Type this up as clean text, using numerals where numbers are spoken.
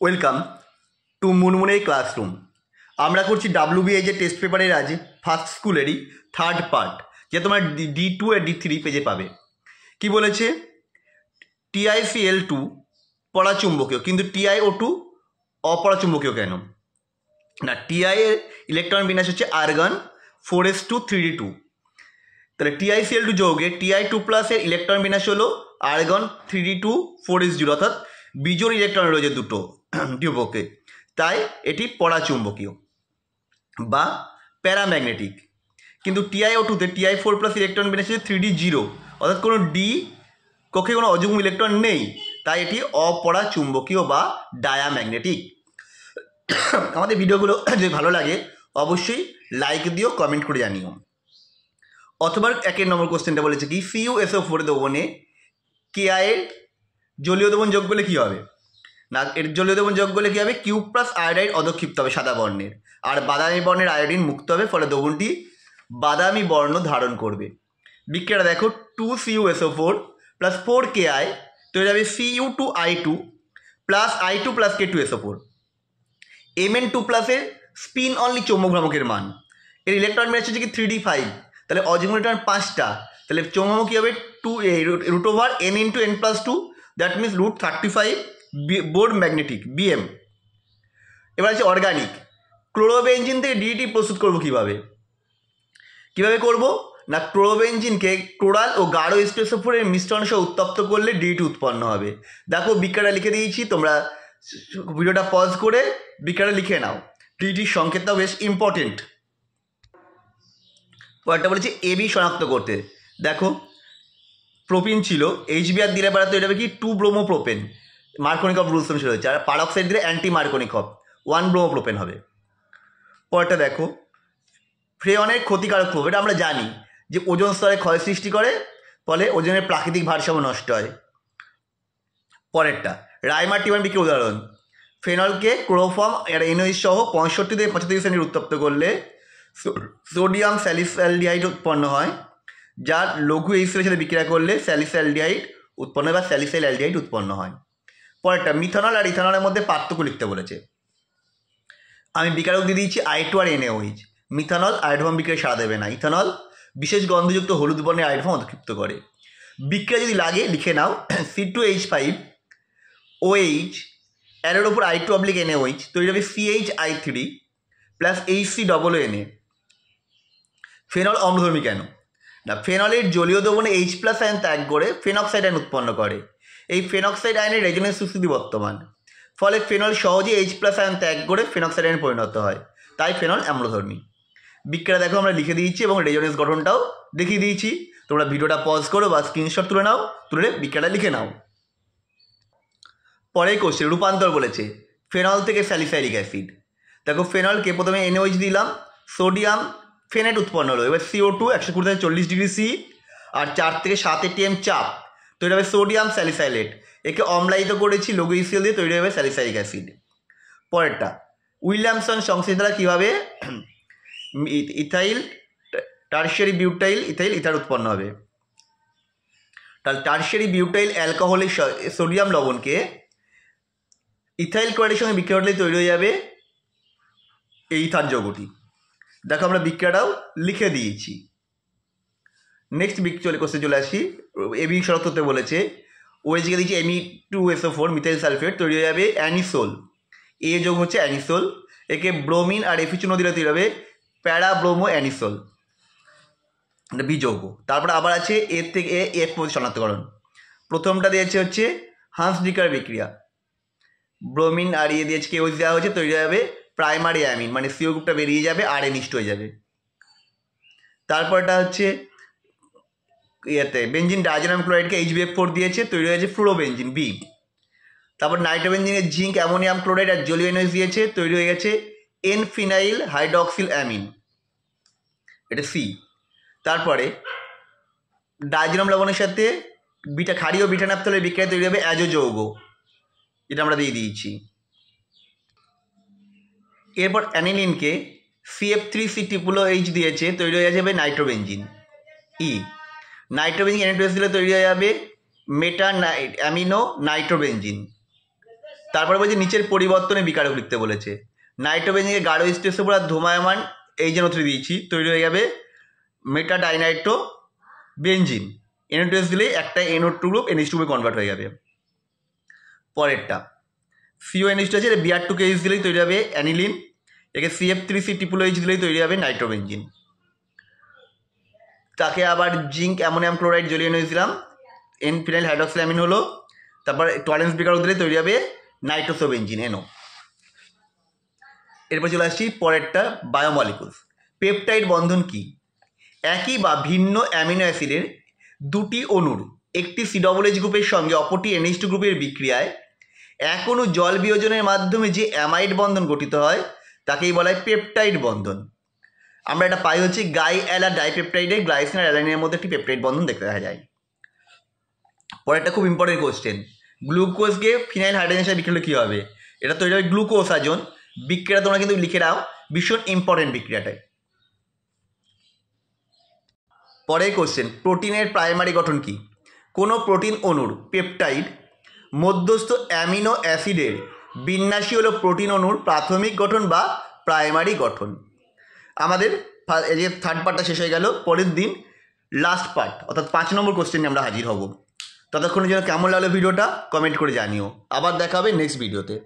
Welcome to মুনমুনের classroom. আমরা করছি WBA যে টেস্ট পেপারের আজ ফার্স্ট স্কুলেরই থার্ড পার্ট, যে তোমার D2 আর D3 পেজে পাবে। কি বলেছে? TiCl2 পরাচুম্বকীয়, কিন্তু TiO2 অপরাচুম্বকীয় কেন? না, Ti এর ইলেকট্রন বিন্যাস হচ্ছে আর্গন 4s2 3d2। তাহলে TiCl2 যৌগে Ti2+ এর ইলেকট্রন বিন্যাস হলো আর্গন 3d2 4s0, অর্থাৎ বিজোড় ইলেকট্রন রয়েছে দুটো ধ্রুবকে, তাই এটি পরাচুম্বকীয় বা প্যারাম্যাগনেটিক। কিন্তু TiO2-তে Ti4+ ইলেকট্রন বিন্যাস হচ্ছে 3d0, অর্থাৎ কোনো ডি কক্ষে কোনো অযুগ্ম ইলেকট্রন নেই, তাই এটি অপরাচুম্বকীয় বা ডায়াম্যাগনেটিক। আমাদের ভিডিওগুলো যদি ভালো লাগে অবশ্যই লাইক দিও, কমেন্ট করে জানিও। অথবা 1 নম্বর কোশ্চেনটা বলেছে কি, CuSO4 দ্রবণে Ki এর জলীয় দ্রবণ যোগ করলে কী হবে? না, এর জলীয় দ্রবণ যোগ করলে কী হবে? Q+ আয়োডাইড অধক্ষিপ্ত হবে সাদা বর্ণের, আর বাদামি বর্ণের আয়োডিন মুক্ত হবে, ফলে দ্রবণটি বাদামি বর্ণ ধারণ করবে। বিক্রিয়াটা দেখো, 2CuSO4 + 4Ki তৈরি যাবে Cu2I2 + I2 + K2SO4। Mn2+ এর স্পিন অনলি চৌম্বক ভ্রামকের মান, এর ইলেকট্রন বিন্যাস হচ্ছে কি 3d5, তাহলে অযুগ্ম ইলেকট্রন 5টা, তাহলে চৌম্বক কী হবে? 2√n × n+2, that means √35 board magnetic BM। এবার আছে অর্গানিক। ক্লোরোবেনজিন থেকে DDT প্রস্তুত করবো কীভাবে করব? না, ক্লোরোবেনজিনকে ক্লোরাল ও গাঢ় H2SO4 এর মিশ্রণ সহ উত্তপ্ত করলে DDT উৎপন্ন হবে। দেখো বিক্রিয়াটা লিখে দিয়েছি, তোমরা ভিডিওটা পজ করে বিক্রিয়াটা লিখে নাও। DDT সংকেতটাও বেশ ইম্পর্টেন্ট। পরেরটা বলেছি AB শনাক্ত করতে। দেখো প্রোপিন ছিল, HBr দিলে পারা তৈরি হবে কি 2-ব্রোমোপ্রোপেন, মার্কনিক অফ রুলস অনুসারে হচ্ছে, আর পারক্সাইড দিলে অ্যান্টি মার্কনিক অফ 1-ব্রোমোপ্রোপেন হবে। পরেরটা দেখো, ফ্রেয়নের ক্ষতিকারক প্রভাব, এটা আমরা জানি যে ওজোন স্তরে ক্ষয় সৃষ্টি করে, ফলে ওজনের প্রাকৃতিক ভারসাম্য নষ্ট হয়। পরেরটা রাইমার টিমার বিক্রিয়ার উদাহরণ, ফেনলকে ক্লোরোফর্ম এর NOH সহ 65 থেকে 75 সেন্টিগ্রেড উত্তপ্ত করলে সোডিয়াম স্যালিসালডিহাইড উৎপন্ন হয়, যার লঘু এইচের সাথে বিক্রিয়া করলে স্যালিসালডিহাইড উৎপন্ন হয় বা স্যালিসাইল অ্যালডিহাইড উৎপন্ন হয়। পরেরটা মিথানল আর ইথানলের মধ্যে পার্থক্য লিখতে বলেছে। আমি বিকারক দিয়ে দিয়েছি I2 আর NaOH। মিথানল আয়োডোফর্ম বিক্রিয়া সাড়া দেবে না, ইথানল বিশেষ গন্ধযুক্ত হলুদ বর্ণের আয়োডোফর্ম অধক্ষিপ্ত করে। বিক্রিয়া যদি লাগে লিখে নাও, C2H5OH এর ওপর I2/NaOH তৈরি হবে CHI3 + HCOONA। ফেনল অম্লধর্মী কেন? না, ফেনলের জলীয় দ্রবণে H+ আয়ন ত্যাগ করে ফেনক্সাইড আয়ন উৎপন্ন করে। এই ফেনক্সাইড আয়নের রেজোনেন্স স্থিতি বর্তমান, ফলে ফেনল সহজে H+ আয়ন ত্যাগ করে ফেনক্সাইড আয়নে পরিণত হয়, তাই ফেনল অম্লধর্মী। বিক্রিয়া দেখো আমরা লিখে দিয়েছি এবং রেজোনেন্স গঠনটাও দেখিয়ে দিয়েছি। তোমরা ভিডিওটা পজ করো বা স্ক্রিনশট তুলে নাও, তুলে বিক্রিয়াটা লিখে নাও। পরের কোশ্চেন রূপান্তর বলেছে ফেনল থেকে স্যালিসাইলিক অ্যাসিড। দেখো ফেনলকে প্রথমে NaOH দিলাম, সোডিয়াম ফেনেট উৎপন্ন হলো, এবার CO2 120 থেকে 40 ডিগ্রি C আর 4 থেকে 7 atm চাপ তৈরি হবে সোডিয়াম স্যালিসাইলেট, একে অম্লায়িত করেছি লঘু HCl দিয়ে, তৈরি হবে স্যালিসাইলিক অ্যাসিড। পরেরটা উইলিয়ামসন সংশ্লেষ দ্বারা কীভাবে ethyl tertiary butyl ethyl ether উৎপন্ন হবে। তাহলে টার্সিয়ারি বিউটাইল অ্যালকোহলিক সোডিয়াম লবণকে ইথাইল ক্লোরাইডের সঙ্গে বিক্রিয়া ঘটলে তৈরি হয়ে যাবে এই ইথার যৌগটি। দেখো আমরা বিক্রিয়াটাও লিখে দিয়েছি। নেক্সট কোশ্চেন চলে আসি। এবি শনাক্ত করতে বলেছে, ওএইচকে দিয়েছি Me2SO4 মিথাইল সালফেট তৈরি হয়ে যাবে অ্যানিসোল, এ যোগ হচ্ছে অ্যানিসোল, একে ব্রোমিন আর Fe চূর্ণ দিলে তৈরি হবে প্যারাব্রোমো অ্যানিসোল, বি যৌগ। তারপর আবার আছে এর থেকে F শনাক্তকরণ। প্রথমটা দিয়েছে হচ্ছে হান্সডিকার বিক্রিয়া, ব্রোমিন আর দিয়েছে KOH দেওয়া হয়েছে, তৈরি যাবে প্রাইমারি অ্যামিন, মানে CO গ্রুপটা বেরিয়ে যাবে আর নিষ্ট হয়ে যাবে। তারপরটা হচ্ছে বেঞ্জিন ডাইজোনিয়াম ক্লোরাইডকে HBF4 দিয়েছে, তৈরি হয়েছে ফ্লুরোবেঞ্জিন বি। তারপর নাইট্রোবেঞ্জিনের জিঙ্ক অ্যামোনিয়াম ক্লোরাইড আর জলীয় NOH দিয়েছে, তৈরি হয়ে গেছে N-ফিনাইল হাইড্রক্সিল অ্যামিন, এটা সি। তারপরে ডাইজোনিয়াম লবণের সাথে ক্ষারীয় বিটা ন্যাপথলের বিক্রিয়া তৈরি হবে অ্যাজো যৌগ, এটা আমরা দিয়ে দিয়েছি। এরপর অ্যানিলিনকে CF3COOH দিয়েছে, তৈরি হয়ে যাবে নাইট্রোবেঞ্জিন ই। নাইট্রোবেঞ্জিন NH2 দিলে তৈরি হয়ে যাবে মেটা অ্যামিনো নাইট্রোবেঞ্জিন। তারপরে বলছে নিচের পরিবর্তনে বিকারক লিখতে বলেছে। নাইট্রোবেঞ্জিনকে গাঢ় স্টেজের উপর ধূমায়মান এই যে নথি দিয়েছি তৈরি হয়ে যাবে মেটা ডাইনাইট্রো বেঞ্জিন। NO2 দিলেই একটা NO2 গ্রুপ NH2 গ্রুপে কনভার্ট হয়ে যাবে। পরেরটা CONH2 আছে, Br2KH দিলেই তৈরি হবে অ্যানিলিন। একে CF3C≡H দিলেই তৈরি হবে নাইট্রোবেঞ্জিন। তাকে আবার জিঙ্ক অ্যামোনিয়াম ক্লোরাইড জ্বলিয়ে নিয়েছিলাম, ফিনাইল হাইড্রক্সিলামিন হলো। তারপর টলেন্স বিকারক দিলে তৈরি হবে নাইট্রোসোবেঞ্জিন NO। এরপর চলে আসছি পরেরটা বায়োমলিকুলস। পেপটাইড বন্ধন কি? একই বা ভিন্ন অ্যামিনো অ্যাসিডের দুটি অণুর একটি COOH গ্রুপের সঙ্গে অপরটি NH2 গ্রুপের বিক্রিয়ায় এক অণু জল বিয়োজনের মাধ্যমে যে অ্যামাইড বন্ধন গঠিত হয় তাকেই বলা হয় পেপটাইড বন্ধন। আমরা এটা পাই হচ্ছে গাই-অ্যালা ডাইপেপটাইডে গ্লাইসিন আর অ্যালানিনের মধ্যে একটি পেপটাইড বন্ধন দেখতে দেখা যায়। পরেরটা খুব ইম্পর্টেন্ট কোশ্চেন, গ্লুকোজকে ফিনাইল হাইড্রোজেনের সাথে বিক্রিয়া কী হবে? এটা তৈরি হবে গ্লুকোসাজন। বিক্রিয়াটা তোমরা কিন্তু লিখে নাও, ভীষণ ইম্পর্টেন্ট বিক্রিয়াটাই। পরের কোশ্চেন, প্রোটিনের প্রাইমারি গঠন কি? কোনো প্রোটিন অণুর পেপটাইড মধ্যস্থ অ্যামিনো অ্যাসিডের বিন্যাসই হলো প্রোটিন অণুর প্রাথমিক গঠন বা প্রাইমারি গঠন। আমাদের এই যে থার্ড পার্টটা শেষ হয়ে গেল, পরের দিন লাস্ট পার্ট অর্থাৎ 5 নম্বর কোশ্চেন নিয়ে আমরা হাজির হব। ততক্ষণের জন্য কেমন লাগলো ভিডিওটা কমেন্ট করে জানিও। আবার দেখা হবে নেক্সট ভিডিওতে।